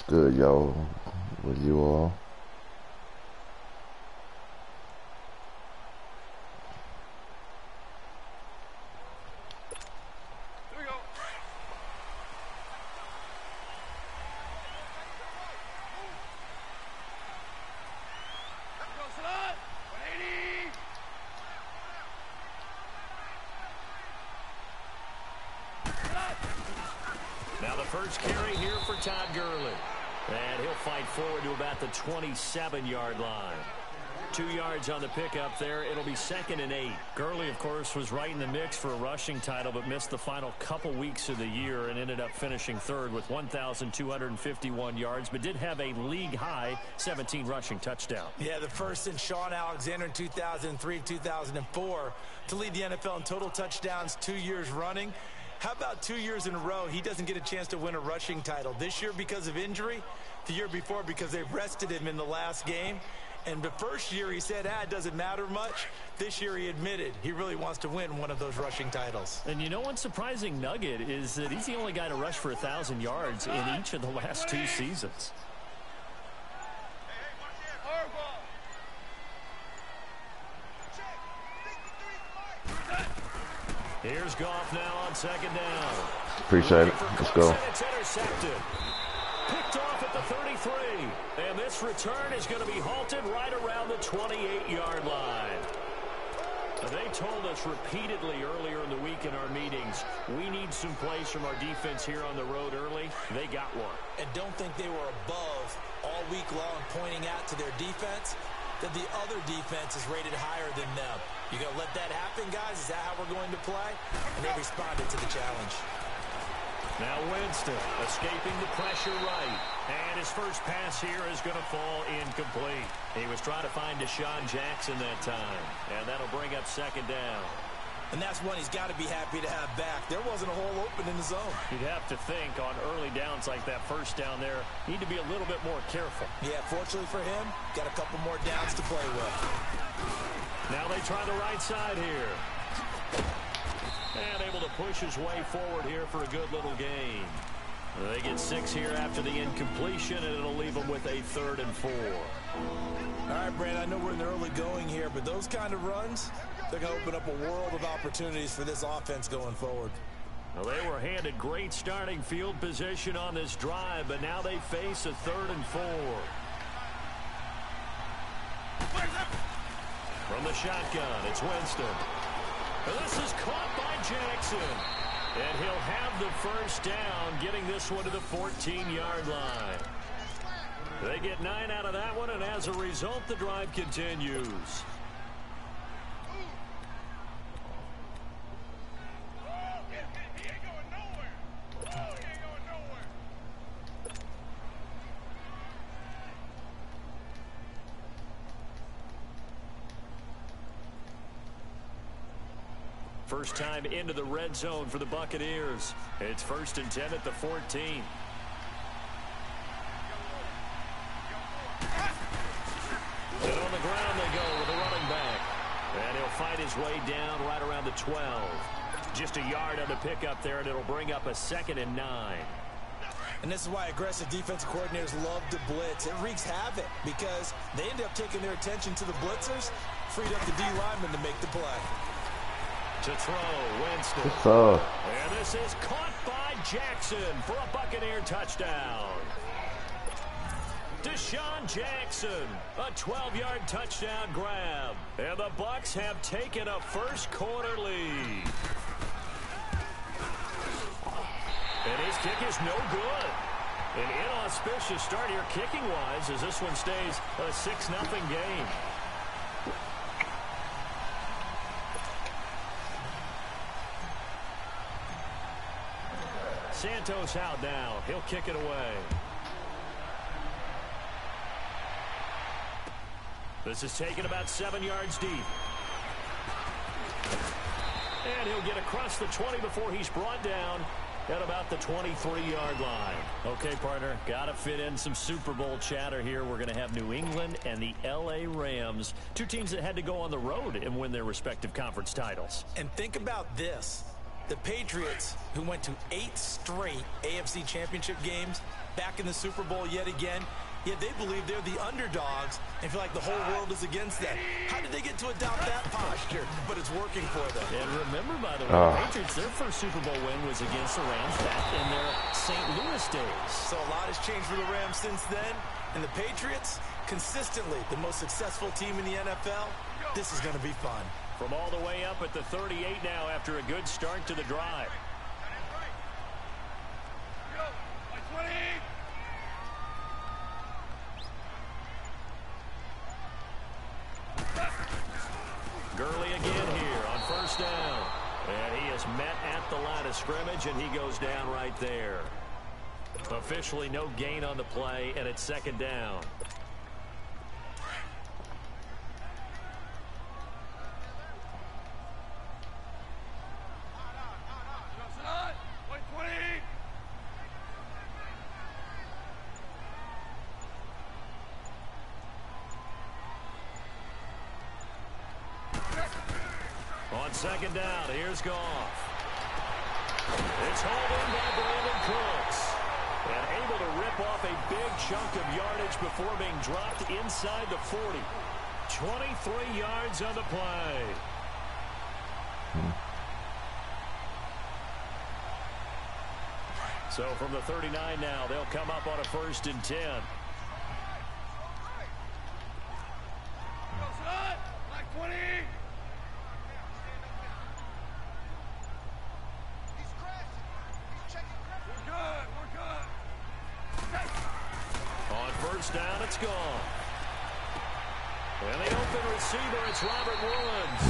It's good, yo, with you all. Here we go. Goes on. 180. Now the first carry here for Todd Gurley. And he'll fight forward to about the 27-yard line. 2 yards on the pickup there. It'll be 2nd and 8. Gurley, of course, was right in the mix for a rushing title, but missed the final couple weeks of the year and ended up finishing 3rd with 1,251 yards, but did have a league-high 17 rushing touchdowns. Yeah, the first since Sean Alexander in 2003-2004 to lead the NFL in total touchdowns 2 years running. How about 2 years in a row he doesn't get a chance to win a rushing title? This year because of injury, the year before because they rested him in the last game. And the first year he said, it doesn't matter much. This year he admitted he really wants to win one of those rushing titles. And you know one surprising nugget is that he's the only guy to rush for 1,000 yards in each of the last 2 seasons. Here's Goff now on 2nd down. Appreciate it. Let's go. It's intercepted. Picked off at the 33. And this return is going to be halted right around the 28-yard line. They told us repeatedly earlier in the week in our meetings, we need some plays from our defense here on the road early. They got one. And don't think they were above all week long pointing out to their defense that the other defense is rated higher than them. You going to let that happen, guys? Is that how we're going to play? And they responded to the challenge. Now Winston escaping the pressure right. And his first pass here is going to fall incomplete. He was trying to find Deshaun Jackson that time. And that'll bring up 2nd down. And that's one he's got to be happy to have back. There wasn't a hole open in the zone. You'd have to think on early downs like that first down there, need to be a little bit more careful. Yeah, fortunately for him, got a couple more downs to play with. Now they try the right side here. And able to push his way forward here for a good little gain. They get 6 here after the incompletion, and it'll leave them with a 3rd and 4. All right, Brandon, I know we're in the early going here, but those kind of runs, they're going to open up a world of opportunities for this offense going forward. Well, they were handed great starting field position on this drive, but now they face a 3rd and 4. From the shotgun, it's Winston. And this is caught by Jackson. And he'll have the first down, getting this one to the 14-yard line. They get 9 out of that one, and as a result, the drive continues. First time into the red zone for the Buccaneers. It's 1st and 10 at the 14. And on the ground they go with a running back. And he'll fight his way down right around the 12. Just a yard on the pickup there, and it'll bring up a 2nd and 9. And this is why aggressive defensive coordinators love to blitz. It wreaks havoc because they end up taking their attention to the blitzers, freed up the D lineman to make the play. To throw, Winston. And this is caught by Jackson for a Buccaneer touchdown. Deshaun Jackson, a 12-yard touchdown grab. And the Bucs have taken a first quarter lead. And his kick is no good. An inauspicious start here kicking-wise as this one stays a 6-0 game. Santos out now. He'll kick it away. This is taken about 7 yards deep. And he'll get across the 20 before he's brought down at about the 23-yard line. Okay, partner, got to fit in some Super Bowl chatter here. We're going to have New England and the L.A. Rams, 2 teams that had to go on the road and win their respective conference titles. And think about this. The Patriots, who went to 8 straight AFC championship games, back in the Super Bowl yet again. Yet they believe they're the underdogs and feel like the whole world is against them. How did they get to adopt that posture? But it's working for them. And remember, by the way, the Patriots, their first Super Bowl win was against the Rams back in their St. Louis days. So a lot has changed for the Rams since then. And the Patriots, consistently the most successful team in the NFL. This is going to be fun. From all the way up at the 38 now after a good start to the drive. Gurley again here on first down. And he is met at the line of scrimmage, and he goes down right there. Officially no gain on the play, and it's second down. On second down, here's Goff. It's hauled in by Brandon Cooks. And able to rip off a big chunk of yardage before being dropped inside the 40. 23 yards on the play. So from the 39 now, they'll come up on a 1st and 10. Down, it's gone. And the open receiver, it's Robert Woods.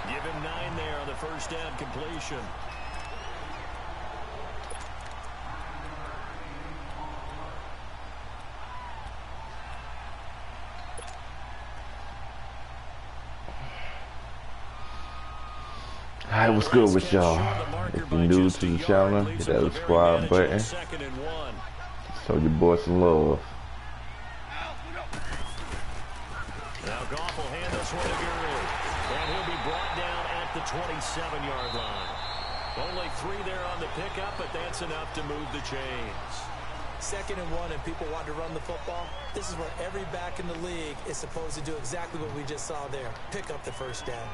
Give him 9 there on the first down completion. Hi, what's good with y'all? If you're new to the channel, hit that subscribe button. Show your boy some love. Now Goff will hand this one to Gurley. And he'll be brought down at the 27-yard line. Only 3 there on the pickup, but that's enough to move the chains. 2nd and 1 and people want to run the football. This is where every back in the league is supposed to do exactly what we just saw there. Pick up the first down.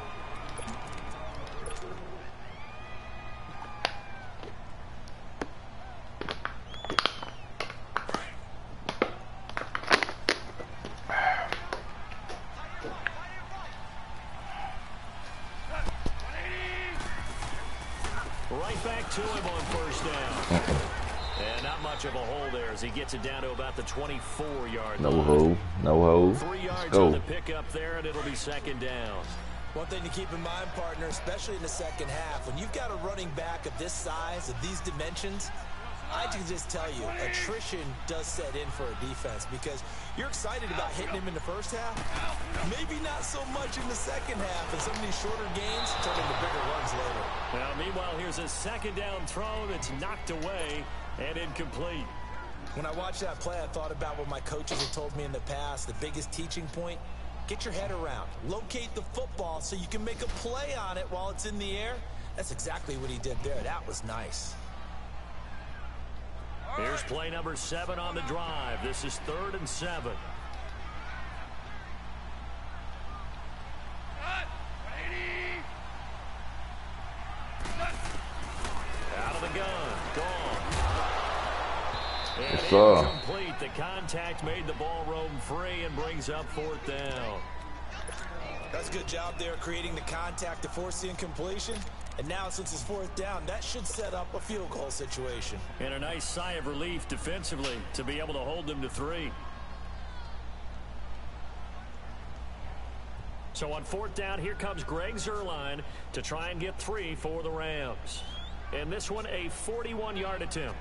Right back to him on first down. And not much of a hole there as he gets it down to about the 24-yard line. No hole. No hole. 3 yards on the pickup there, and it'll be second down. One thing to keep in mind, partner, especially in the second half, when you've got a running back of this size, of these dimensions, I can just tell you, attrition does set in for a defense because you're excited about hitting him in the first half. Maybe not so much in the second half, and some of these shorter gains turn into bigger runs later. Now, meanwhile, here's a second down throw that's knocked away and incomplete. When I watched that play, I thought about what my coaches had told me in the past. The biggest teaching point, get your head around. Locate the football so you can make a play on it while it's in the air. That's exactly what he did there. That was nice. Here's play number 7 on the drive. This is 3rd and 7. Out of the gun. Gone. And incomplete. The contact made the ball roam free and brings up 4th down. That's a good job there creating the contact to force the incompletion. And now, since it's 4th down, that should set up a field goal situation. And a nice sigh of relief defensively to be able to hold them to 3. So on 4th down, here comes Greg Zuerlein to try and get 3 for the Rams. And this one, a 41-yard attempt.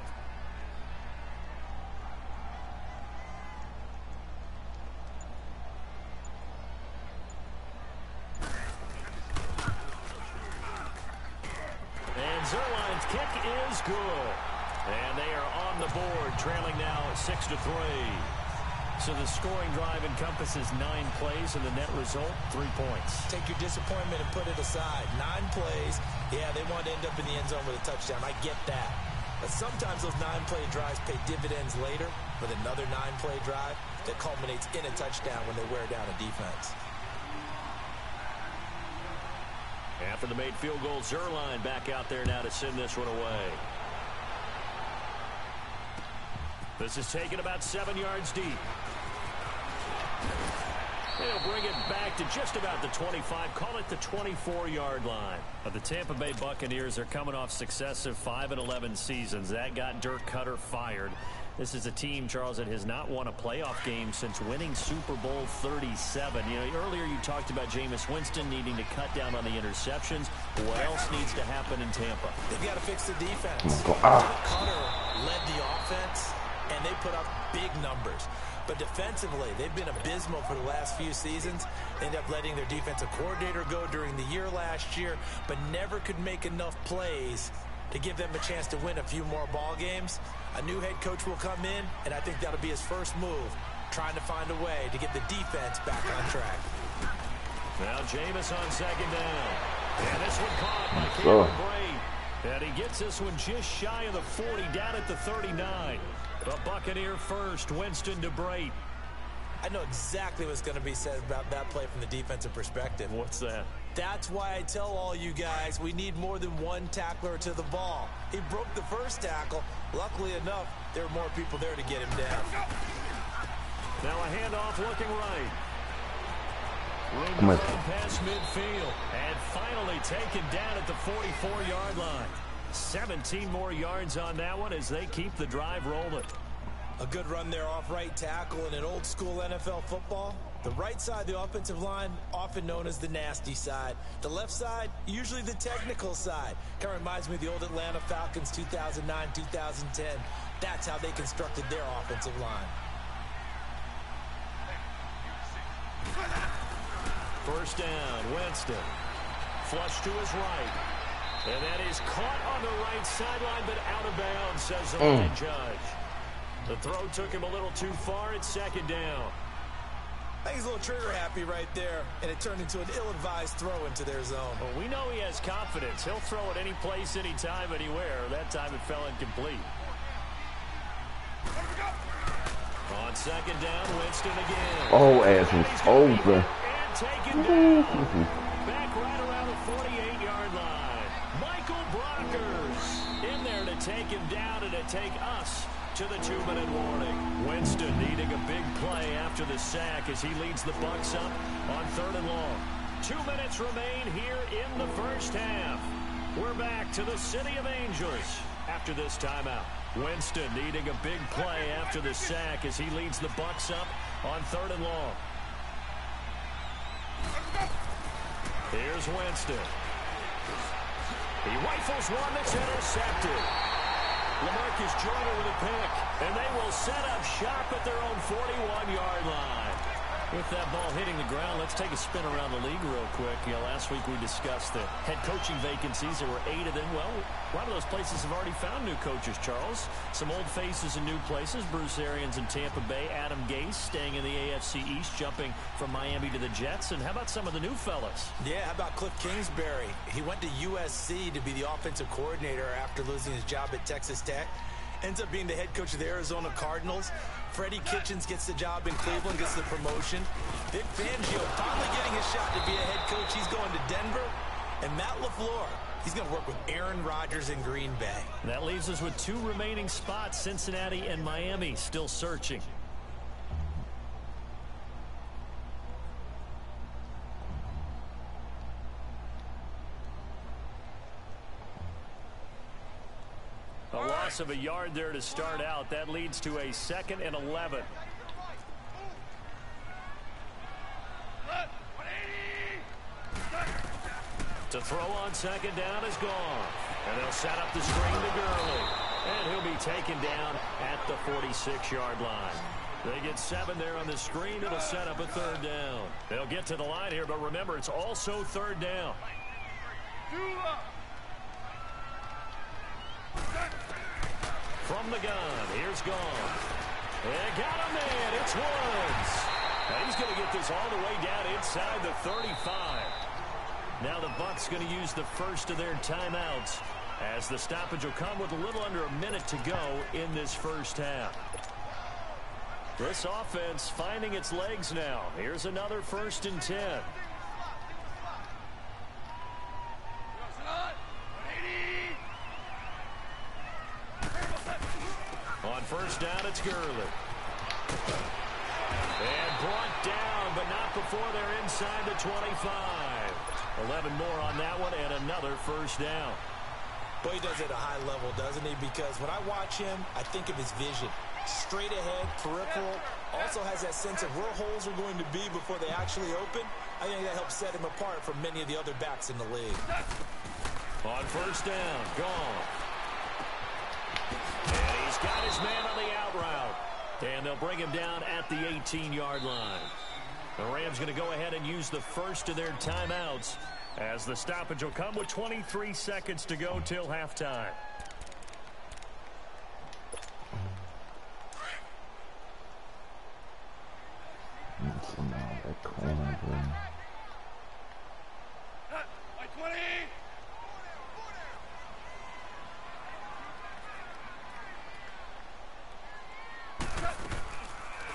Zuerlein's kick is good. And they are on the board, trailing now 6-3. So the scoring drive encompasses 9 plays, and the net result, 3 points. Take your disappointment and put it aside. 9 plays. Yeah, they want to end up in the end zone with a touchdown. I get that. But sometimes those 9-play drives pay dividends later with another 9-play drive that culminates in a touchdown when they wear down a defense. After the made field goal, Zerline back out there now to send this one away. This is taken about 7 yards deep. They'll bring it back to just about the 25. Call it the 24-yard line. But the Tampa Bay Buccaneers are coming off successive 5-11 seasons. That got Dirk Cutter fired. This is a team, Charles, that has not won a playoff game since winning Super Bowl 37. You know, earlier you talked about Jameis Winston needing to cut down on the interceptions. What else needs to happen in Tampa? They've got to fix the defense. Cutter led the offense, and they put up big numbers. But defensively, they've been abysmal for the last few seasons. They ended up letting their defensive coordinator go during the year last year, but never could make enough plays to give them a chance to win a few more ball games. A new head coach will come in, and I think that'll be his first move, trying to find a way to get the defense back on track. Now Jameis on second down. And this one caught by Cameron Brate. And he gets this one just shy of the 40, down at the 39. The Buccaneer first, Winston to Brate. I know exactly what's going to be said about that play from the defensive perspective. What's that? That's why I tell all you guys we need more than one tackler to the ball. He broke the first tackle. Luckily enough, there were more people there to get him down. Now a handoff looking right. Room past midfield. And finally taken down at the 44-yard line. 17 more yards on that one as they keep the drive rolling. A good run there off right tackle in an old-school NFL football. The right side of the offensive line, often known as the nasty side. The left side, usually the technical side. Kind of reminds me of the old Atlanta Falcons 2009, 2010. That's how they constructed their offensive line. First down, Winston. Flush to his right. And that is caught on the right sideline, but out of bounds, says the line judge. The throw took him a little too far. It's second down. I think he's a little trigger happy right there, and it turned into an ill-advised throw into their zone. Well, we know he has confidence. He'll throw it any place, anytime, anywhere. That time it fell incomplete. On second down, Winston again. Oh, ass is over. And taken down. Back right around the 48-yard line. Michael Brockers in there to take him down and to take us to the 2-minute warning. Winston needing a big play after the sack as he leads the Bucs up on 3rd and long. 2 minutes remain here in the first half. We're back to the City of Angels after this timeout. Winston needing a big play after the sack as he leads the Bucs up on 3rd and long. Here's Winston. He rifles one that's intercepted. LaMarcus Joyner with a pick, and they will set up shop at their own 41-yard line. With that ball hitting the ground, let's take a spin around the league real quick. You know, last week we discussed the head coaching vacancies. There were 8 of them. Well, a lot of those places have already found new coaches, Charles. Some old faces in new places. Bruce Arians in Tampa Bay. Adam Gase staying in the AFC East, jumping from Miami to the Jets. And how about some of the new fellas? Yeah, how about Cliff Kingsbury? He went to USC to be the offensive coordinator after losing his job at Texas Tech. Ends up being the head coach of the Arizona Cardinals. Freddie Kitchens gets the job in Cleveland, gets the promotion. Vic Fangio finally getting his shot to be a head coach. He's going to Denver. And Matt LaFleur, he's going to work with Aaron Rodgers in Green Bay. That leaves us with 2 remaining spots, Cincinnati and Miami, still searching. A loss of a yard there to start out. That leads to a 2nd and 11. To throw on second down is gone. And they'll set up the screen to Gurley. And he'll be taken down at the 46-yard line. They get 7 there on the screen. It'll set up a 3rd down. They'll get to the line here, but remember, it's also 3rd down. From the gun, here's Gone. And got a man, it's Woods. And he's going to get this all the way down inside the 35. Now the Bucs going to use the first of their timeouts as the stoppage will come with a little under a minute to go in this first half. This offense finding its legs now. Here's another 1st and 10. On 1st down, it's Gurley. And brought down, but not before they're inside the 25. 11 more on that one, and another 1st down. Well, he does it at a high level, doesn't he? Because when I watch him, I think of his vision. Straight ahead, peripheral, also has that sense of where holes are going to be before they actually open. I think that helps set him apart from many of the other backs in the league. On 1st down, gone. And he's got his man on the out route. And they'll bring him down at the 18-yard line. The Rams going to go ahead and use the first of their timeouts as the stoppage will come with 23 seconds to go till halftime.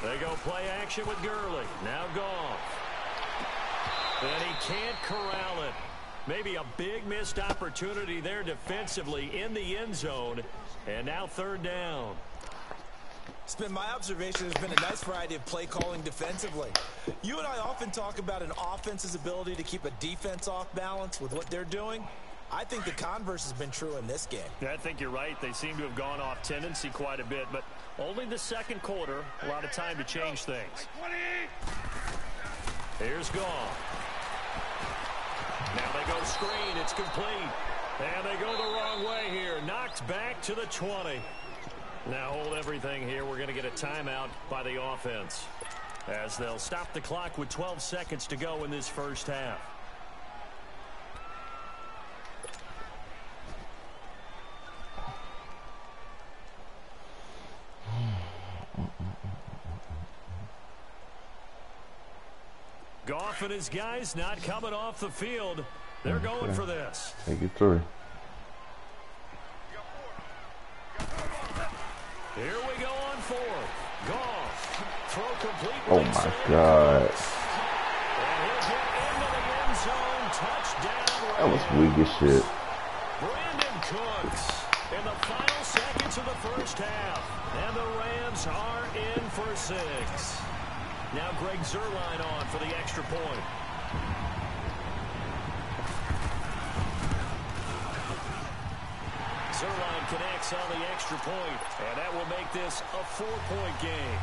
They go play action with Gurley. Now Goff. And he can't corral it. Maybe a big missed opportunity there defensively in the end zone. And now 3rd down. It's been my observation. There's been a nice variety of play calling defensively. You and I often talk about an offense's ability to keep a defense off balance with what they're doing. I think the converse has been true in this game. Yeah, I think you're right. They seem to have gone off tendency quite a bit, but only the 2nd quarter, a lot of time to change things. Here's Goff. Now they go screen. It's complete. And they go the wrong way here. Knocked back to the 20. Now hold everything here. We're going to get a timeout by the offense as they'll stop the clock with 12 seconds to go in this first half. Goff and his guys not coming off the field. They're going for this. Take it through. Here we go on 4th. Goff. Throw complete. Oh my God. And he'll get into the end zone. Touchdown. That was weak as shit. Brandon Cooks in the final seconds of the first half. And the Rams are in for 6. Now Greg Zuerlein on for the extra point. Zuerlein connects on the extra point, and that will make this a 4-point game.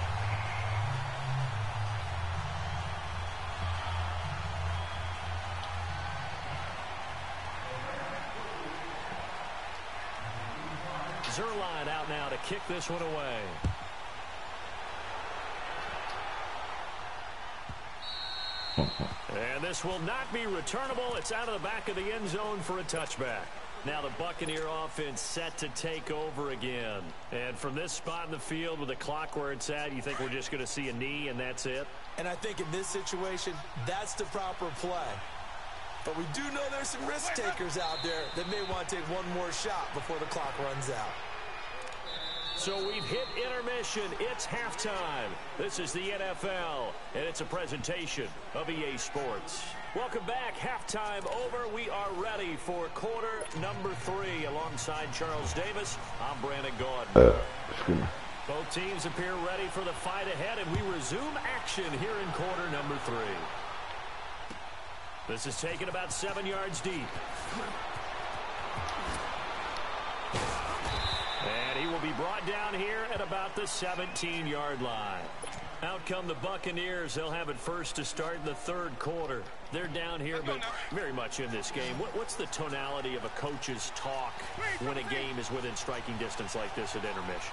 Zuerlein out now to kick this one away. And this will not be returnable. It's out of the back of the end zone for a touchback. Now the Buccaneer offense set to take over again. And from this spot in the field with the clock where it's at, you think we're just going to see a knee and that's it? And I think in this situation, that's the proper play. But we do know there's some risk takers out there that may want to take one more shot before the clock runs out. So we've hit intermission. It's halftime. This is the NFL, and it's a presentation of EA Sports. Welcome back. Halftime over. We are ready for quarter number 3. Alongside Charles Davis, I'm Brandon Gaudin. Both teams appear ready for the fight ahead, and we resume action here in quarter number 3. This is taken about 7 yards deep. And he will be brought down here at about the 17-yard line. Out come the Buccaneers. They'll have it first to start in the 3rd quarter. They're down here, but very much in this game. What's the tonality of a coach's talk when a game is within striking distance like this at intermission?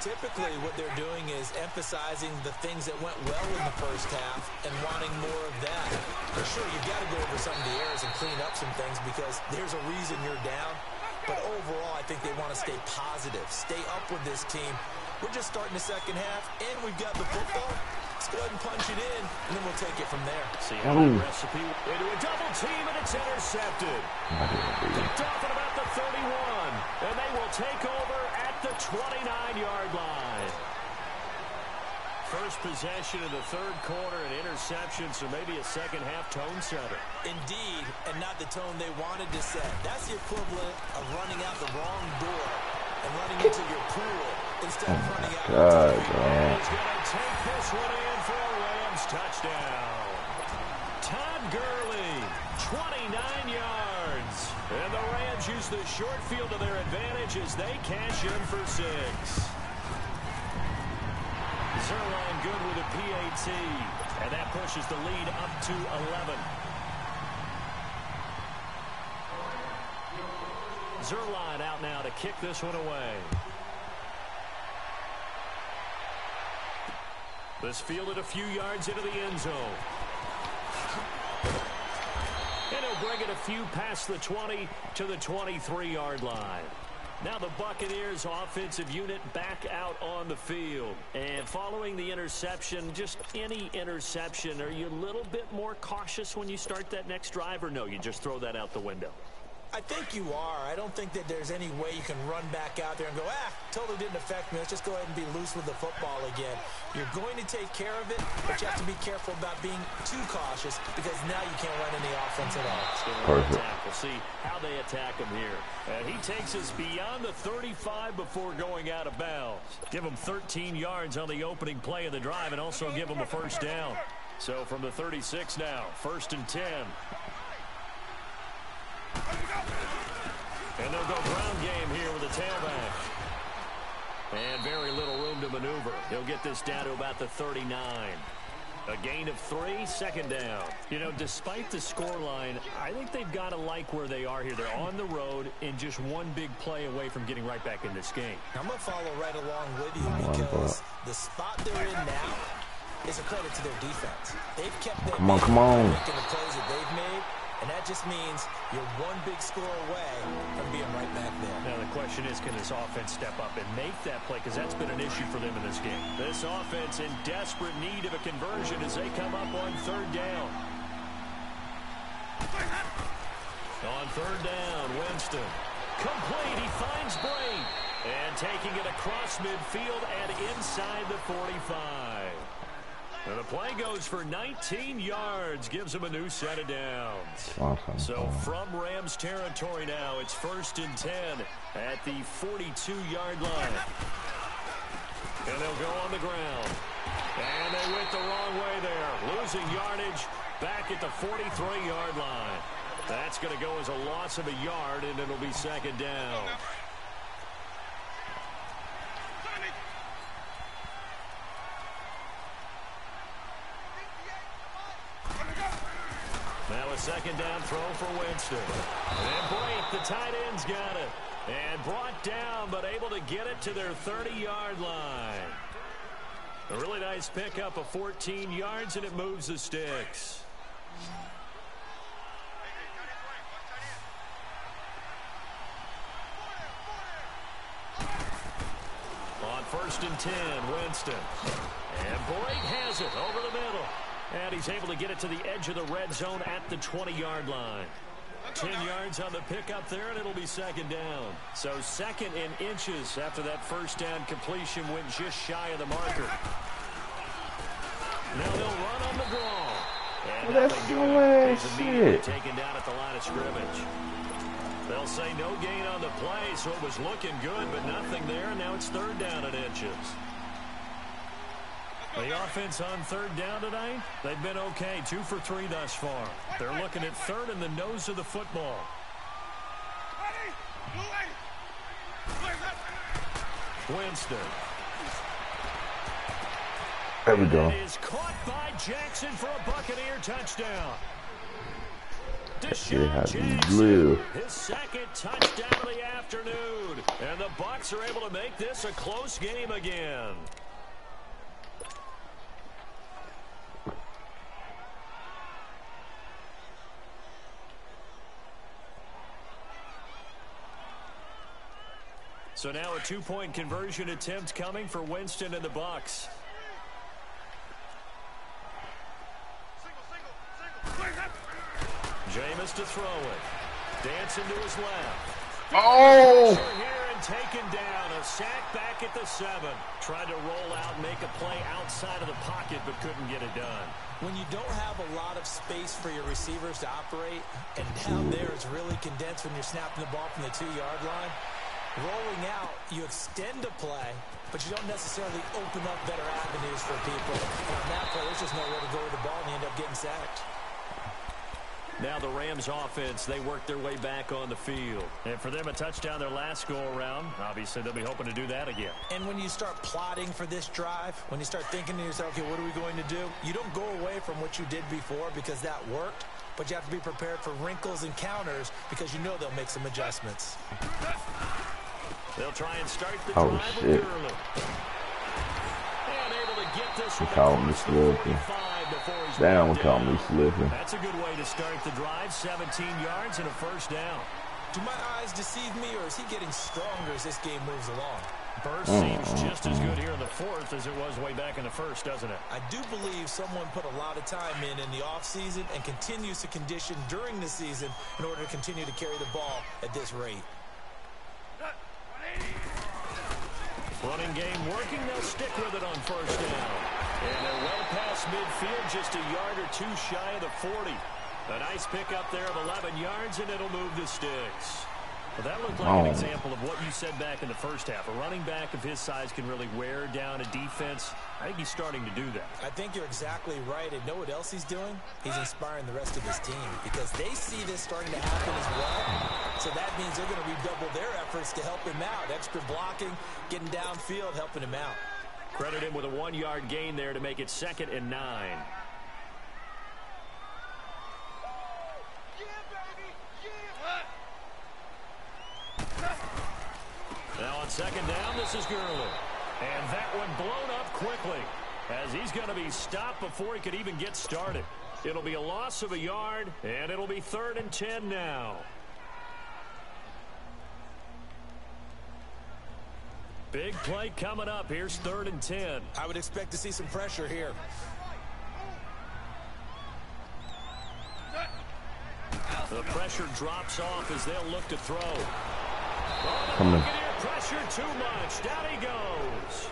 Typically, what they're doing is emphasizing the things that went well in the first half and wanting more of that. For sure, you've got to go over some of the errors and clean up some things because there's a reason you're down. But overall, I think they want to stay positive, stay up with this team. We're just starting the second half, and we've got the football. Let's Just go ahead and punch it in, and then we'll take it from there. See how the recipe into a double team, and it's intercepted. Picked off at about the 31, and they will take over at the 29-yard line. First possession of the third quarter, an interception, so maybe a second-half tone setter. Indeed, and not the tone they wanted to set. That's the equivalent of running out the wrong door and running into your pool instead of running out. God, He's going to take this one in for a Rams touchdown. Todd Gurley, 29 yards. And the Rams use the short field to their advantage as they cash in for 6. Zerline good with a PAT, and that pushes the lead up to 11. Zerline out now to kick this one away. This fielded a few yards into the end zone. And he'll bring it a few past the 20 to the 23-yard line. Now the Buccaneers offensive unit back out on the field. And following the interception, just any interception, are you a little bit more cautious when you start that next drive, or no, you just throw that out the window? I think you are. I don't think that there's any way you can run back out there and go, totally didn't affect me. Let's just go ahead and be loose with the football again. You're going to take care of it, but you have to be careful about being too cautious because now you can't run any offense at all. Perfect. We'll see how they attack him here. And he takes us beyond the 35 before going out of bounds. Give him 13 yards on the opening play of the drive and also give him a first down. So from the 36 now, 1st and 10. And they'll go ground game here with a tailback. And very little room to maneuver. He'll get this down to about the 39. A gain of 3, 2nd down. You know, despite the scoreline, I think they've got to like where they are here. They're on the road and just one big play away from getting right back in this game. I'm going to follow right along with you because the spot they're in now is a credit to their defense. They've kept them come on. making the plays that they've made. And that just means you're one big score away from being right back there. Now the question is, can this offense step up and make that play? Because that's been an issue for them in this game. This offense in desperate need of a conversion as they come up on 3rd down. On 3rd down, Winston. Complete, he finds Brate. And taking it across midfield and inside the 45. And the play goes for 19 yards, gives him a new set of downs. Awesome. So from Rams territory now, it's 1st and 10 at the 42-yard line. And they'll go on the ground. And they went the wrong way there, losing yardage back at the 43-yard line. That's going to go as a loss of a yard, and it'll be 2nd down. Now a 2nd down throw for Winston. And Brate, the tight end's got it. And brought down, but able to get it to their 30-yard line. A really nice pickup of 14 yards, and it moves the sticks. On 1st and 10, Winston. And Brate has it over the middle. And he's able to get it to the edge of the red zone at the 20-yard line. 10 yards on the pickup there, and it'll be 2nd down. So 2nd and inches after that 1st down completion went just shy of the marker. Now they'll run on the draw. And that's the He's immediately taken down at the line of scrimmage. They'll say no gain on the play, so it was looking good, but nothing there. And now it's 3rd down and inches. The offense on 3rd down tonight, they've been okay. 2 for 3 thus far. They're looking at 3rd in the nose of the football. Winston. There we go. It is caught by Jackson for a Buccaneer touchdown. Shit had to be blue. His 2nd touchdown of the afternoon. And the Bucs are able to make this a close game again. So now a 2-point conversion attempt coming for Winston and the Bucs. Jameis to throw it. Dancing to his left. Oh! Here and taken down. A sack back at the 7. Tried to roll out and make a play outside of the pocket, but couldn't get it done. When you don't have a lot of space for your receivers to operate, and down there is really condensed when you're snapping the ball from the 2-yard line, rolling out, you extend a play, but you don't necessarily open up better avenues for people. And on that play, there's just nowhere to go with the ball, and you end up getting sacked. Now the Rams offense, they work their way back on the field. And for them, a touchdown their last go-around. Obviously, they'll be hoping to do that again. And when you start plotting for this drive, when you start thinking to yourself, okay, what are we going to do? You don't go away from what you did before because that worked, but you have to be prepared for wrinkles and counters because you know they'll make some adjustments. They'll try and start the drive with Gurley. And able to get this one. Call me slipping. Down, call me slipping. That's a good way to start the drive. 17 yards and a first down. Do my eyes deceive me, or is he getting stronger as this game moves along? Burst seems just as good here in the 4th as it was way back in the 1st, doesn't it? I do believe someone put a lot of time in the offseason and continues to condition during the season in order to continue to carry the ball at this rate. Running game working. They'll stick with it on first down. And they're well past midfield, just a yard or two shy of the 40. A nice pickup there of 11 yards, and it'll move the sticks. Well, that looked like an example of what you said back in the first half. A running back of his size can really wear down a defense. I think he's starting to do that. I think you're exactly right. And know what else he's doing? He's inspiring the rest of his team because they see this starting to happen as well. So that means they're going to redouble their efforts to help him out. Extra blocking, getting downfield, helping him out. Credit him with a 1-yard gain there to make it 2nd and 9. Now on 2nd down, this is Gurley. And that one blown up quickly as he's going to be stopped before he could even get started. It'll be a loss of a yard, and it'll be 3rd and 10 now. Big play coming up. Here's 3rd and 10. I would expect to see some pressure here. The pressure drops off as they'll look to throw. Come on. Pressure too much. Down he goes.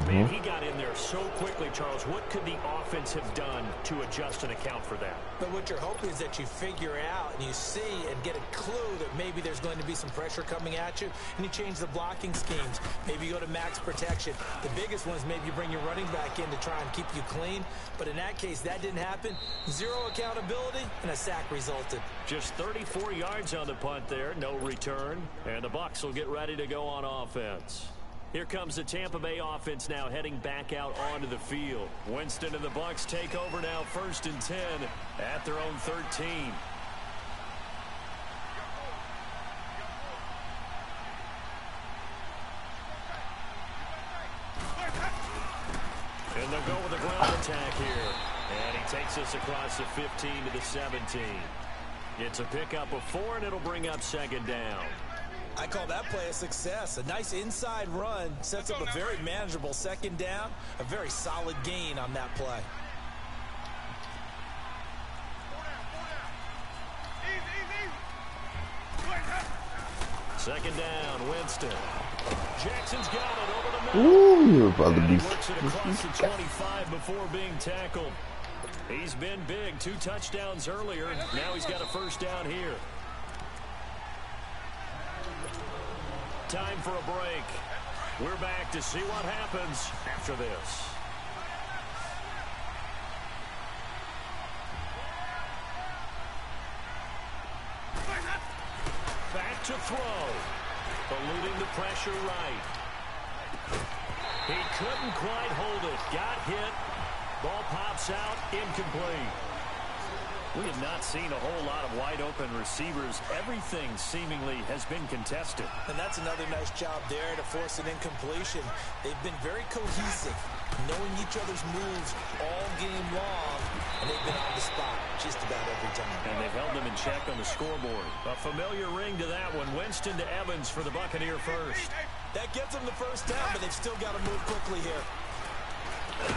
Man, he got in there so quickly, Charles. What could the offense have done to adjust and account for that? But what you're hoping is that you figure out and you see and get a clue that maybe there's going to be some pressure coming at you, and you change the blocking schemes. Maybe you go to max protection. The biggest one is maybe you bring your running back in to try and keep you clean. But in that case, that didn't happen. 0 accountability, and a sack resulted. Just 34 yards on the punt there. No return. And the Bucs will get ready to go on offense. Here comes the Tampa Bay offense now heading back out onto the field. Winston and the Bucs take over now 1st and 10 at their own 13. And they'll go with a ground attack here. And he takes us across the 15 to the 17. It's a pickup of 4, and it'll bring up 2nd down. I call that play a success. A nice inside run sets up a very manageable 2nd down. A very solid gain on that play. Second down, Winston. Jackson's got it over the middle. Ooh, you're about to be. Works it across the 25 before being tackled. He's been big. 2 touchdowns earlier. Now he's got a first down here. Time for a break. We're back to see what happens after this. Back to throw. Eluding the pressure right. He couldn't quite hold it. Got hit. Ball pops out. Incomplete. We have not seen a whole lot of wide-open receivers. Everything seemingly has been contested. And that's another nice job there to force an incompletion. They've been very cohesive, knowing each other's moves all game long, and they've been on the spot just about every time. And they've held them in check on the scoreboard. A familiar ring to that one. Winston to Evans for the Buccaneer first. That gets them the first down, but they've still got to move quickly here.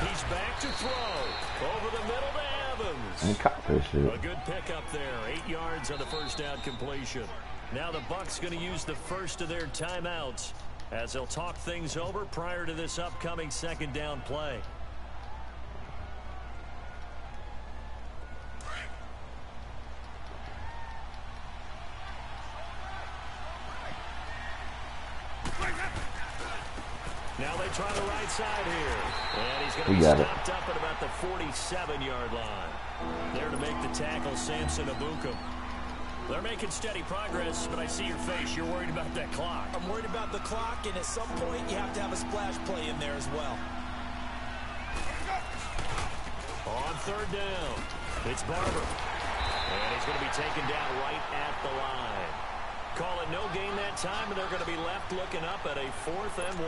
He's back to throw. Over the middle to Evans. And caught this shit. A good pickup there. 8 yards on the first down completion. Now the Bucs going to use the first of their timeouts as they'll talk things over prior to this upcoming second down play. Now they try the right side here. And he's going to be stopped up at about the 47-yard line. There to make the tackle, Samson Abukum. They're making steady progress, but I see your face. You're worried about that clock. I'm worried about the clock, and at some point you have to have a splash play in there as well. On third down, it's Barber. And he's going to be taken down right at the line. Call it no gain that time, and they're going to be left looking up at a 4th and 1.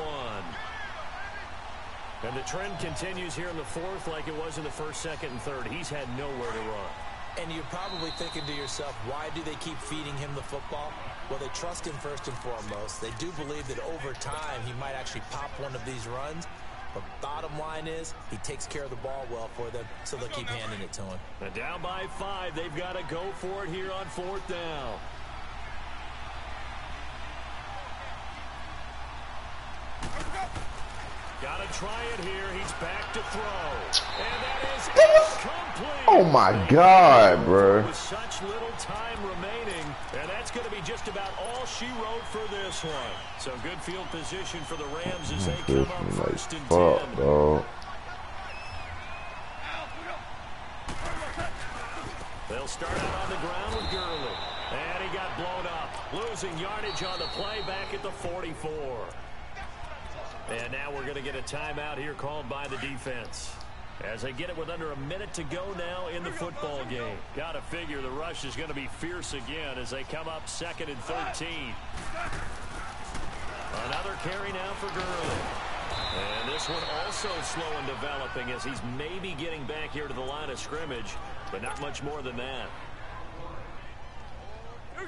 And the trend continues here in the 4th like it was in the 1st, 2nd, and 3rd. He's had nowhere to run. And you're probably thinking to yourself, why do they keep feeding him the football? Well, they trust him first and foremost. They do believe that over time he might actually pop one of these runs. But bottom line is, he takes care of the ball well for them, so they'll keep handing it to him. And down by 5, they've got to go for it here on 4th down. Got to try it here. He's back to throw. And that is incomplete. Oh, my God, bro. With such little time remaining, and that's going to be just about all she wrote for this one. So good field position for the Rams as they come up 1st and 10. Bro. They'll start out on the ground with Gurley. And he got blown up. Losing yardage on the play back at the 44. And now we're going to get a timeout here called by the defense. As they get it with under a minute to go now in the football game. Got to figure the rush is going to be fierce again as they come up 2nd and 13. Another carry now for Gurley. And this one also slow in developing as he's maybe getting back here to the line of scrimmage, but not much more than that.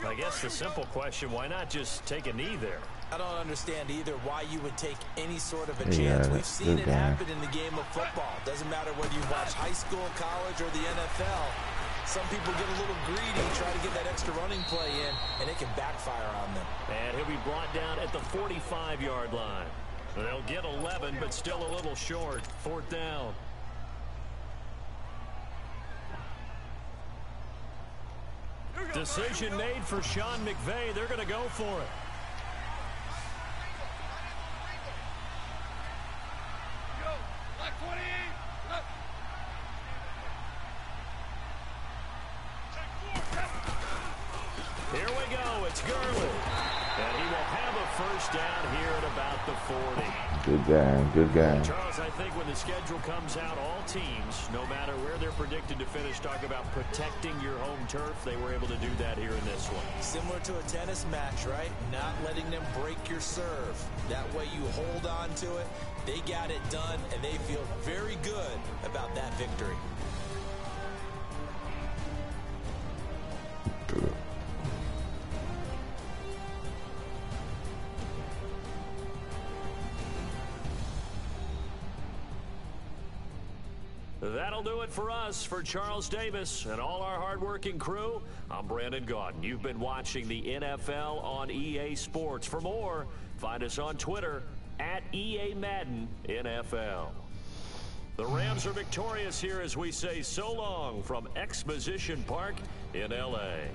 I guess the simple question, why not just take a knee there? I don't understand either why you would take any sort of a chance. We've seen it happen in the game of football. Doesn't matter whether you watch high school, college, or the NFL. Some people get a little greedy, try to get that extra running play in, and it can backfire on them. And he'll be brought down at the 45-yard line. They'll get 11, but still a little short. 4th down. Decision made for Sean McVay. They're going to go for it. Here we go. It's Gurley. And he will have a 1st down here at about the 40. Good game, good game. Charles, I think when the schedule comes out, all teams, no matter where they're predicted to finish, talk about protecting your home turf. They were able to do that here in this one. Similar to a tennis match, right? Not letting them break your serve. That way you hold on to it. They got it done, and they feel very good about that victory. That'll do it for us. For Charles Davis and all our hardworking crew, I'm Brandon Gaudin. You've been watching the NFL on EA Sports. For more, find us on Twitter at EA Madden NFL. The Rams are victorious here as we say so long from Exposition Park in L.A.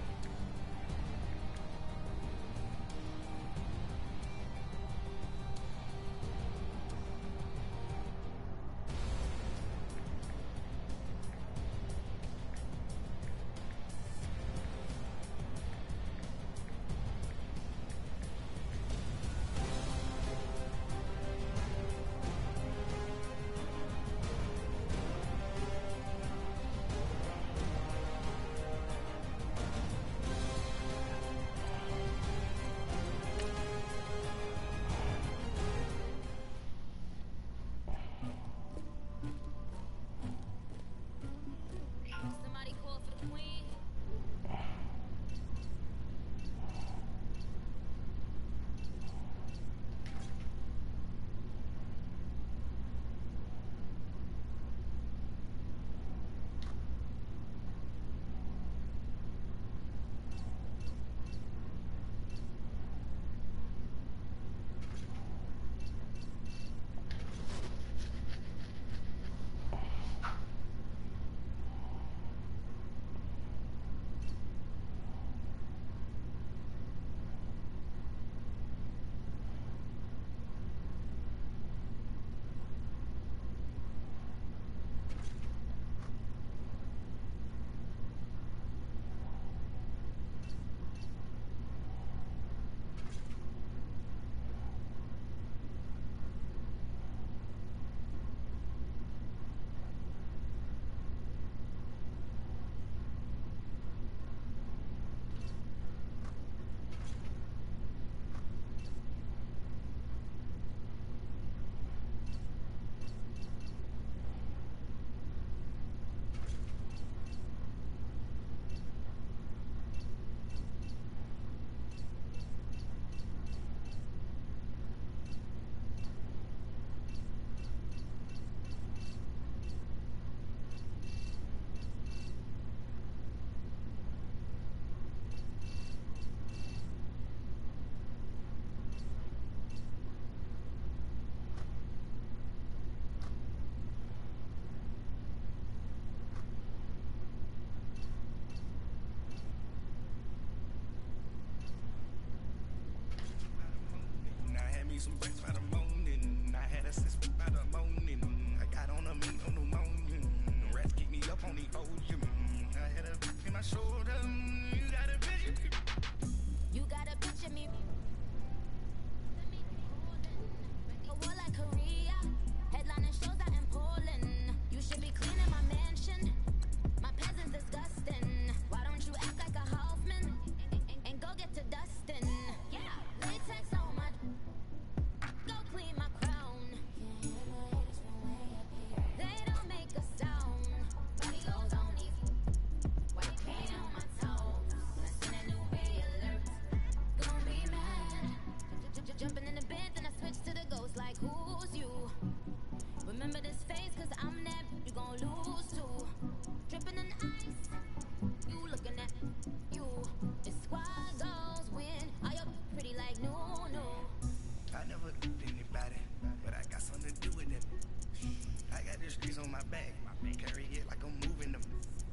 bag. Carry it like I'm moving them.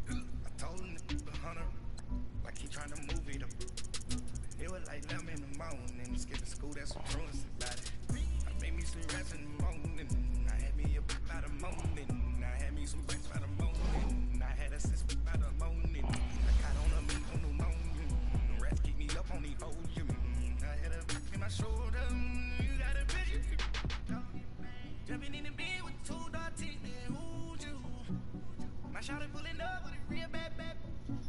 I told him the hunter, like he trying to move it up. It was like 11 in the morning. Skipping school, that's some truancy about it. I made me some rest in the morning. I had me a by the morning. I had me some breaks by the morning. I had a sis by the morning. I got on a meat on the morning. The rats keep me up on the whole you. I had a in my shoulder. You got a bitch. Jumping in the bed with 2 dark teeth. Who's you? My shawty pulling up with a real bad.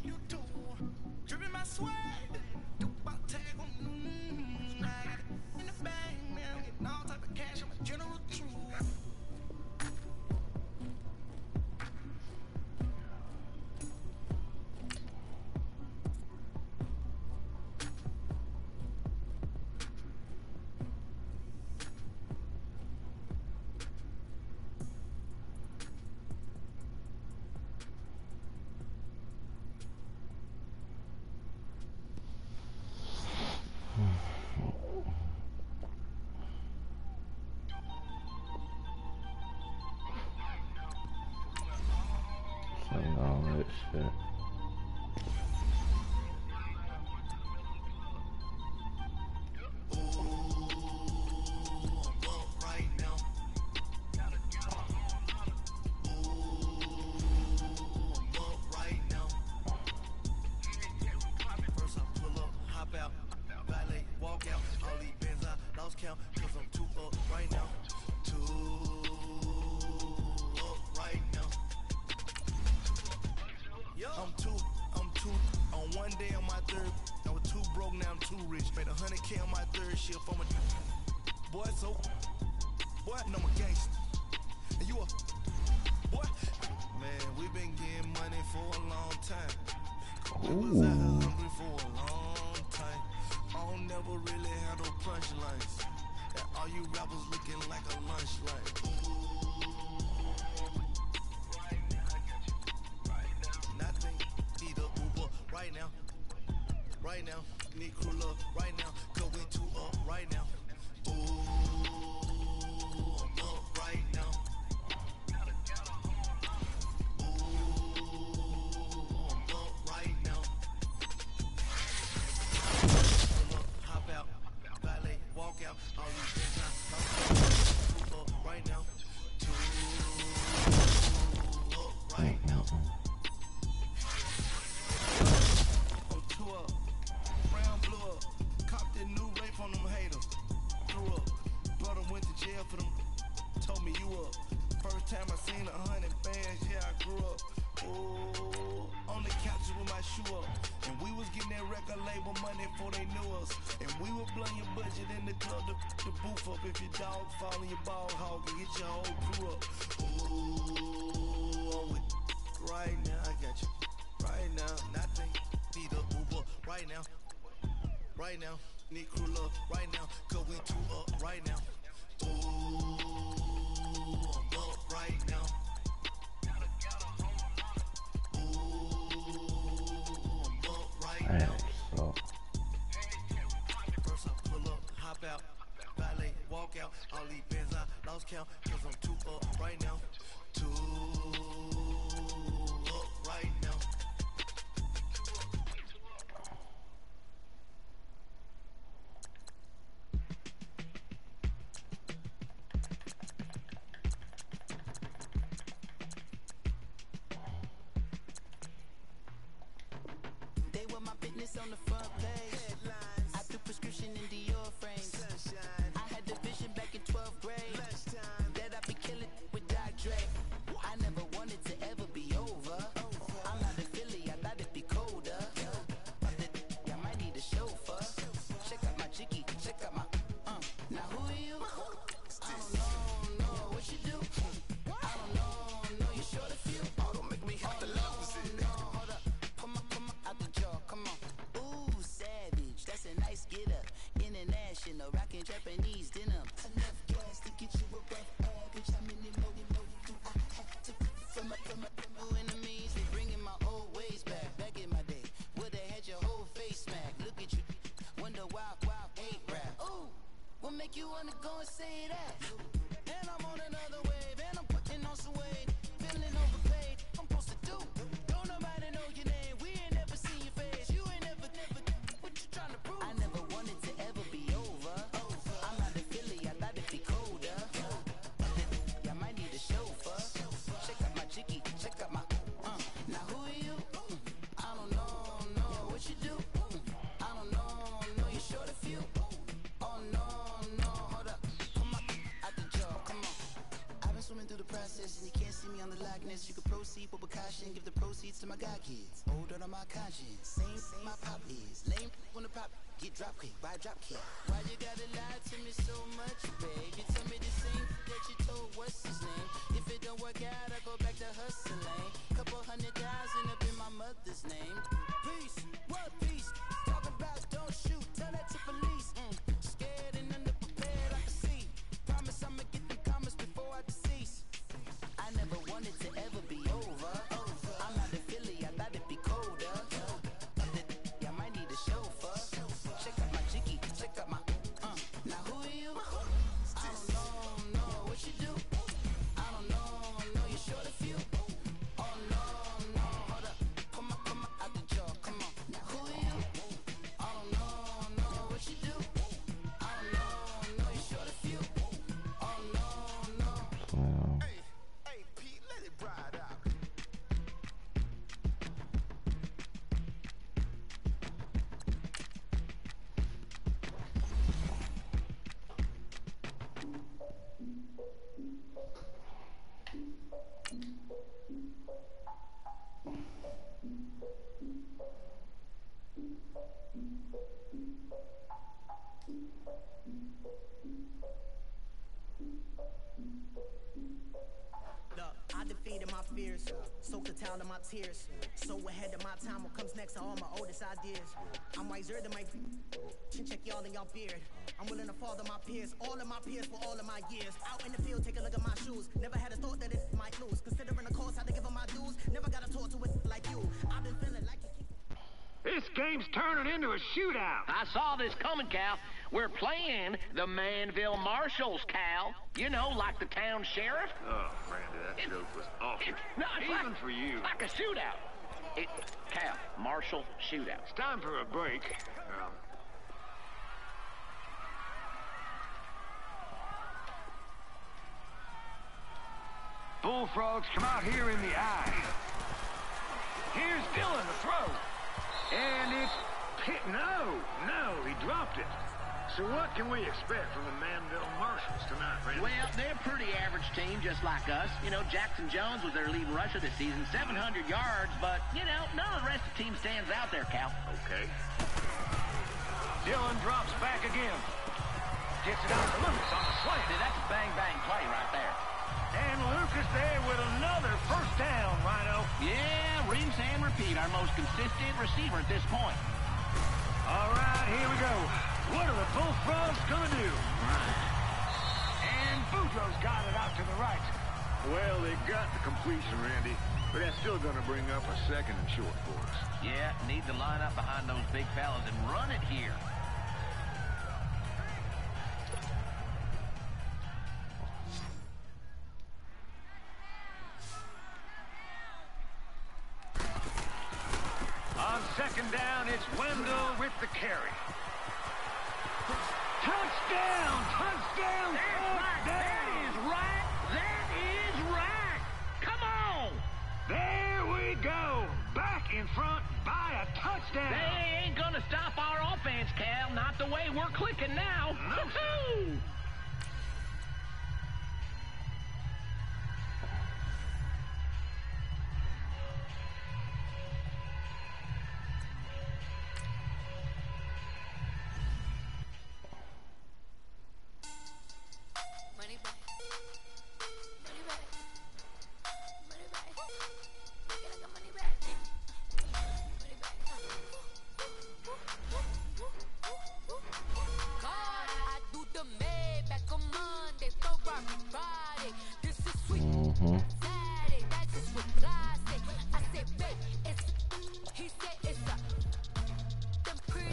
You too. Dripping my swag. About tag on. I got it in the bag now. Getting all type of cash. I'm a general true. Saying all that shit. I'm two. On one day on my third, I was too broke, now I'm too rich. Made 100K on my third shift for my boy, so boy, no, I'm a gangster. And you a boy, man, we been getting money for a long time. We was out here hungry for a long time. I don't never really have no punchlines. And all you rappers looking like a lunch line. Right now, need crew love right now, cause we too up right now. Ooh, I'm up right now. Ooh, I'm up right now. Pull up, hop out, valet, walk out, all these things out. Too up right now. Too up right now. I'm too up. Blew up, copped that new rape on them haters. Threw up, brother went to jail for them. Told me you up. First time I seen 100 bands, yeah, I grew up. Ooh, on the couches with my shoe up. And we was getting that record label money before they knew us. And we were blowing your budget in the club to boof up. If your dog fall in your ball hog and get your whole crew up. Ooh, I'm with right now, I got you. Right now, nothing, need a Uber right now. Right now, need crew love right now, cause we too up right now. Ooh, I'm up right now. Ooh, I'm up right now. First I pull up, hop out, valet, walk out, all these bands I lost count, cause I'm too up right now. Too up right now. On the front page, headlines. I threw prescription in Dior frames. Sunshine. I had the vision back in 12th grade that I'd be killing with Doc Dre. I never wanted to ever be over. I'm not in Philly, I thought it'd be colder. I might need a chauffeur. Check out my chicky, check out my Now who are you? I don't know what you do. I don't know you short a few. Oh, don't make me have to love it. Hold up, come on, out the jaw, come on. Savage, that's a nice get up. International, rockin' Japanese denim. Enough gas to get you above average. How many more do I have to from my enemies? They bringing my old ways back in my day. Would've had your whole face smacked. Look at you, wonder why ain't rap. Ooh, what make you wanna go and say that? And I'm on another wave, and I'm putting on some weight. Feeling could proceed with caution, give the proceeds to my god kids. Older on my conscience, same my pop is. Lame on the pop, get drop kick, buy drop kick. Why you gotta lie to me so much, babe? You tell me the same that you told what's his name. If it don't work out, I go back to hustling. Couple $100,000 up in my mother's name. Peace, what peace? Talk about don't shoot, tell that to police. Scared and underprepared, I can see. Promise I'ma get them comments before I decease. I never wanted to ever be over. I'm not a Philly, I thought it'd be colder. I might need a chauffeur. Check out my jiggy, check out my now who are you? I don't know what you do. I don't know you're short a few. Oh no, hold up. Come on, out the jaw, come on. Now who are you? I don't know what you do. I don't know you're short a few. Oh no. Hey, Pete, let it ride out. Look, I defeated my fears, soaked the towel in my tears. So ahead of my time, what comes next are all my oldest ideas. I'm wiser than my chin check y'all in y'all beard. I'm willing to father my peers, all of my peers for all of my years. Out in the field, take a look at my shoes. Never had a thought that it might lose. Considering the cost, how to give them my dues. Never got to talk to it like you. I've been feeling like you keep. This game's turning into a shootout. I saw this coming, Cal. We're playing the Manville Marshals, Cal. You know, like the town sheriff. Oh, Randy, that joke was awful. Even for you. Like a shootout. Cal, Marshal shootout. It's time for a break. Bullfrogs come out here in the eye. Here's Dylan to throw. And it's hit. No, he dropped it. So what can we expect from the Manville Marshals tonight, Randy? Well, they're a pretty average team, just like us. You know, Jackson Jones was their leading rusher this season, 700 yards, but, you know, none of the rest of the team stands out there, Cal. Okay. Dylan drops back again. Gets it out to Lucas on the slant. See, that's a bang-bang play right there. And Lucas there with another first down, Rhino. Yeah, rinse and repeat, our most consistent receiver at this point. All right, here we go. What are the Bullfrogs going to do? And Boudreaux's got it out to the right. Well, they got the completion, Randy, but that's still going to bring up a second and short for us. Yeah, need to line up behind those big fellas and run it here. On second down, it's Wendell with the carry. Touchdown! Touchdown! That is right! Come on! There we go! Back in front by a touchdown! They ain't gonna stop our offense, Cal. Not the way we're clicking now. Woo-hoo!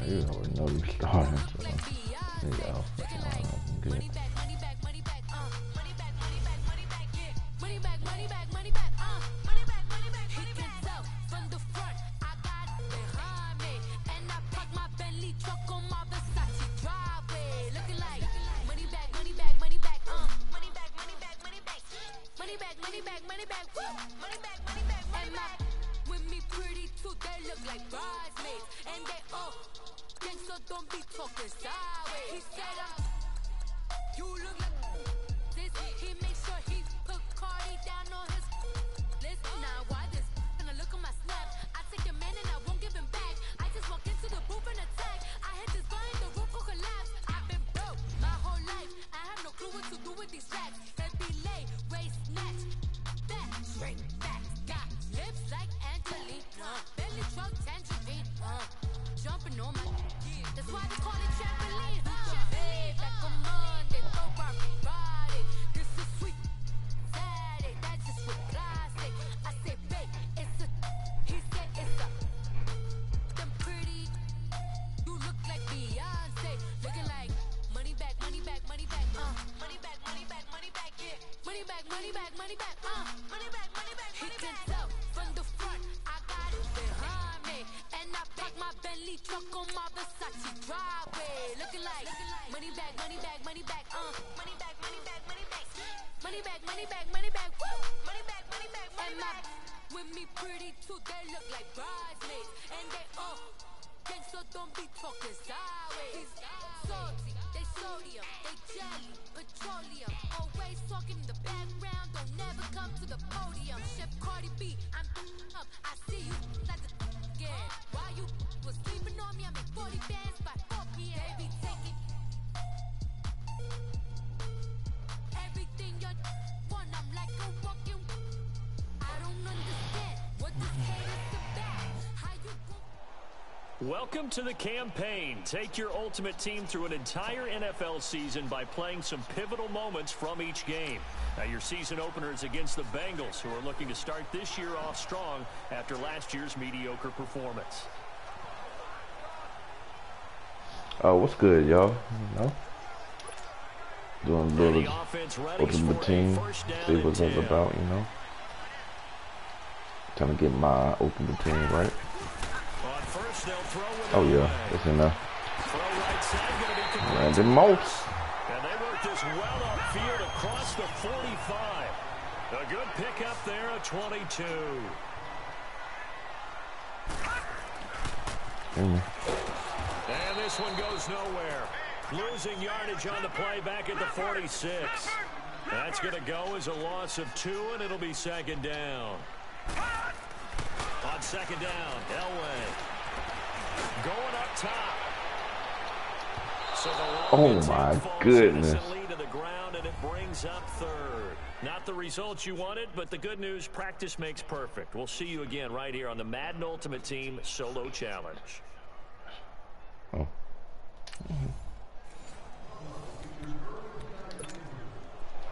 You already know you starting, so there you go. Good. Don't be talking sideways. He said, you look like this. He makes sure he put Cardi down on his list. Nah, bring back. Got lips like Angelina, belly truck tangerine, jumping on my. That's why they call it trampoline. Hey, back on Monday, throw rock Friday. This is sweet Saturday, that's just with plastic. I say, babe, it's a. He said it's a. Them pretty. You look like Beyonce, looking like money back, money back, money back, money back, money back, money back, yeah. Money back, money back, money back, money back, money back, money back. He can tell from the front, I got it behind me, and I park my Bentley truck on my Versace driveway, looking like money back, money back, money back, money back, money back, money back, money back, money back, money back, woo, money back, money back, money back. With me pretty too, they look like bridesmaids, and they so don't be talking sideways. Salty, they sodium, they jelly, petroleum. Always talking in the background, don't never come to the podium. Chef Cardi B, I'm up. I see you like the again. Why you was sleeping on me? I make 40 bands by 4 p.m. They be taking everything you want. I'm like a walking. I don't understand what this hate is about. How you go? Welcome to the campaign. Take your ultimate team through an entire NFL season by playing some pivotal moments from each game. Now, your season opener is against the Bengals, who are looking to start this year off strong after last year's mediocre performance. What's good, y'all? You know, doing a little ultimate team, see what's up about, you know. Trying to get my ultimate team right. Oh yeah, it's in there. Randy Moss. And they work this well upfield across the 45. A good pickup there at 22. And this one goes nowhere. Losing yardage on the play back at the 46. That's going to go as a loss of 2, and it'll be second down. On second down, Elway. Going up top. So oh my goodness. Lead to the ground, and it brings up third. Not the results you wanted, but the good news, practice makes perfect. We'll see you again right here on the Madden Ultimate Team Solo Challenge. Oh.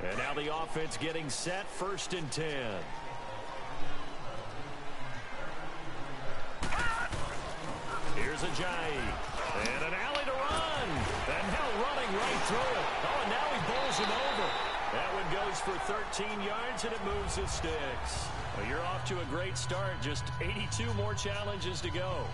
And now the offense getting set, 1st and 10. Here's Ajayi. And an alley to run. And now running right through it. Oh, and now he bowls him over. That one goes for 13 yards, and it moves his sticks. Well, you're off to a great start. Just 82 more challenges to go.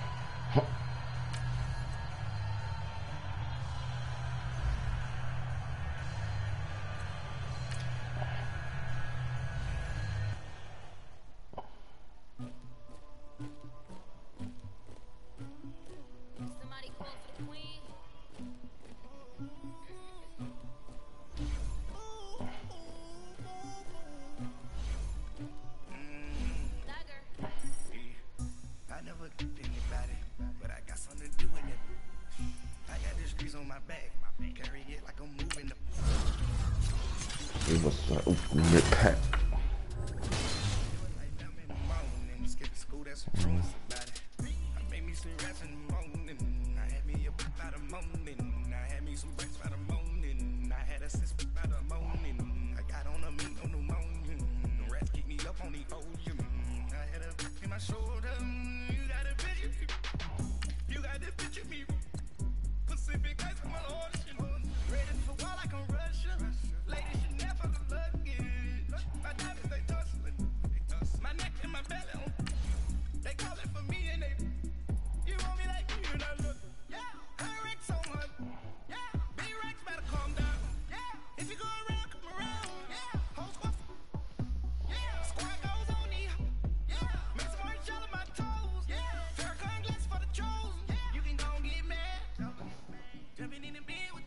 Jumping in the bed with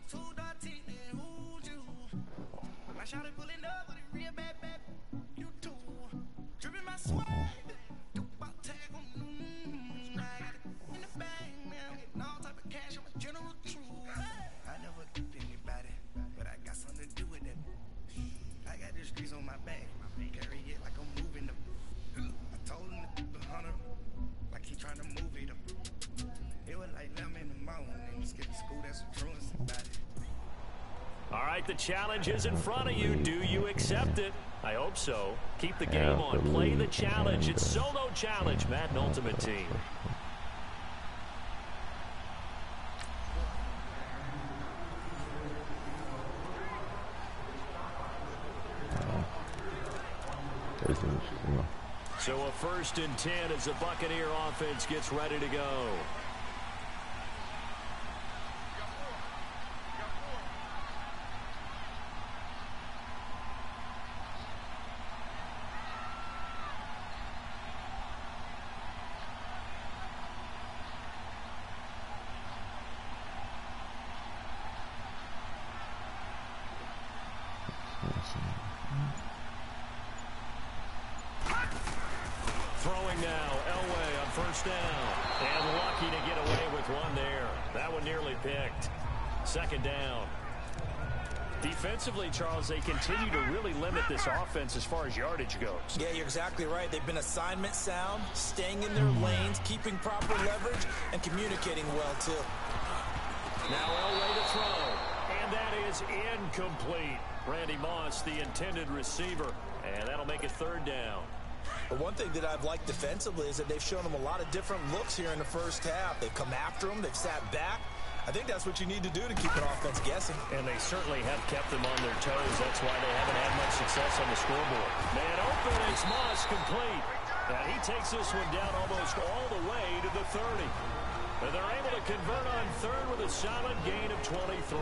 the challenge is in front of you. Do you accept it? I hope so. Keep the game on. Play the challenge. It's solo challenge, Madden Ultimate Team. So a 1st and 10 as the Buccaneer offense gets ready to go. Throwing now, Elway on 1st down. And lucky to get away with one there. That one nearly picked. 2nd down. Defensively, Charles, they continue to really limit this offense as far as yardage goes. Yeah, you're exactly right. They've been assignment sound, staying in their lanes, keeping proper leverage, and communicating well, too. Now Elway to throw. And that is incomplete. Randy Moss, the intended receiver. And that'll make it 3rd down. But one thing that I've liked defensively is that they've shown them a lot of different looks here in the 1st half. They've come after them. They've sat back. I think that's what you need to do to keep an offense guessing. And they certainly have kept them on their toes. That's why they haven't had much success on the scoreboard. Man open, it's Moss complete. Now he takes this one down almost all the way to the 30. And they're able to convert on 3rd with a solid gain of 23.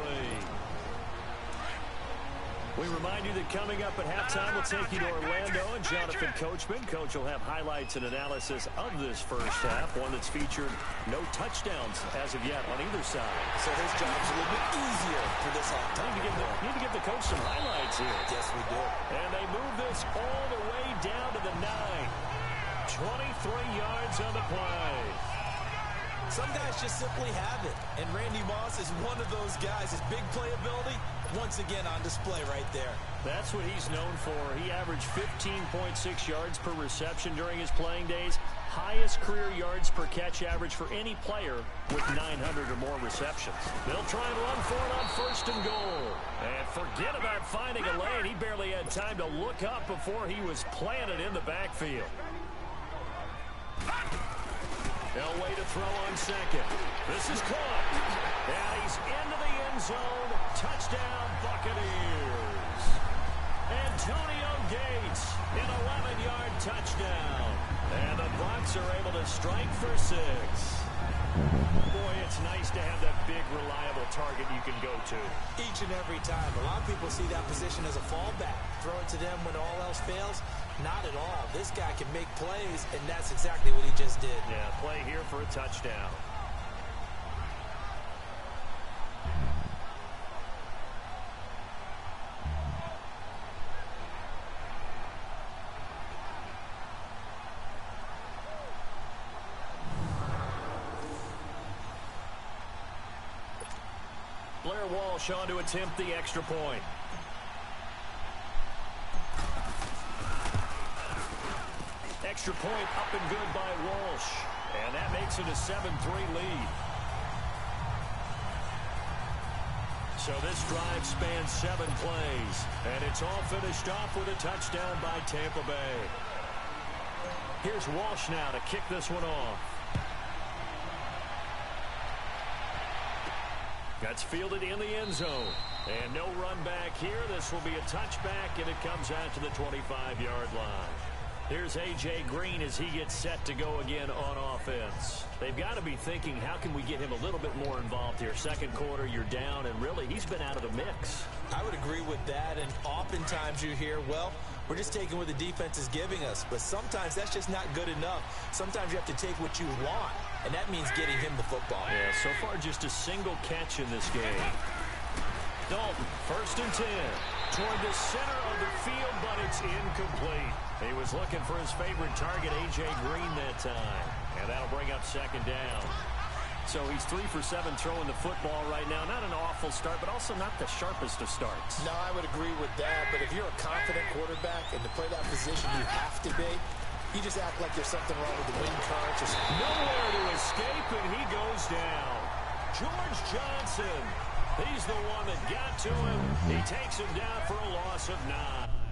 We remind you that coming up at halftime, we'll take you to Orlando and Jonathan Coachman. Coach will have highlights and analysis of this 1st half, one that's featured no touchdowns as of yet on either side. So his job's a little bit easier for this halftime. Need to give the coach some highlights here. Yes, we do. And they move this all the way down to the 9. 23 yards on the play. Some guys just simply have it, and Randy Moss is one of those guys. His big playability, once again on display right there. That's what he's known for. He averaged 15.6 yards per reception during his playing days. Highest career yards per catch average for any player with 900 or more receptions. They'll try and run for it on 1st and goal. And forget about finding a lane. He barely had time to look up before he was planted in the backfield. Elway to throw on 2nd. This is caught. And he's into the end zone. Touchdown, Buccaneers. Antonio Gates, an 11-yard touchdown. And the Bucs are able to strike for 6. Boy, it's nice to have that big, reliable target you can go to. Each and every time. A lot of people see that position as a fallback. Throw it to them when all else fails. Not at all. This guy can make plays, and that's exactly what he just did. Yeah, play here for a touchdown. Blair Walsh on to attempt the extra point. Extra point up and good by Walsh. And that makes it a 7-3 lead. So this drive spans 7 plays. And it's all finished off with a touchdown by Tampa Bay. Here's Walsh now to kick this one off. That's fielded in the end zone. And no run back here. This will be a touchback, and it comes out to the 25-yard line. Here's A.J. Green as he gets set to go again on offense. They've got to be thinking, how can we get him a little bit more involved here? 2nd quarter, you're down, and really, he's been out of the mix. I would agree with that, and oftentimes you hear, well, we're just taking what the defense is giving us. But sometimes that's just not good enough. Sometimes you have to take what you want, and that means getting him the football. Yeah, so far just a single catch in this game. Dalton, 1st and 10. Toward the center of the field, but it's incomplete. He was looking for his favorite target, A.J. Green, that time. And that'll bring up 2nd down. So he's 3 for 7 throwing the football right now. Not an awful start, but also not the sharpest of starts. No, I would agree with that. But if you're a confident quarterback and to play that position you have to be, you just act like there's something wrong with the wind current. Nowhere to escape, and he goes down. George Johnson He's the one that got to him. He takes him down for a loss of 9.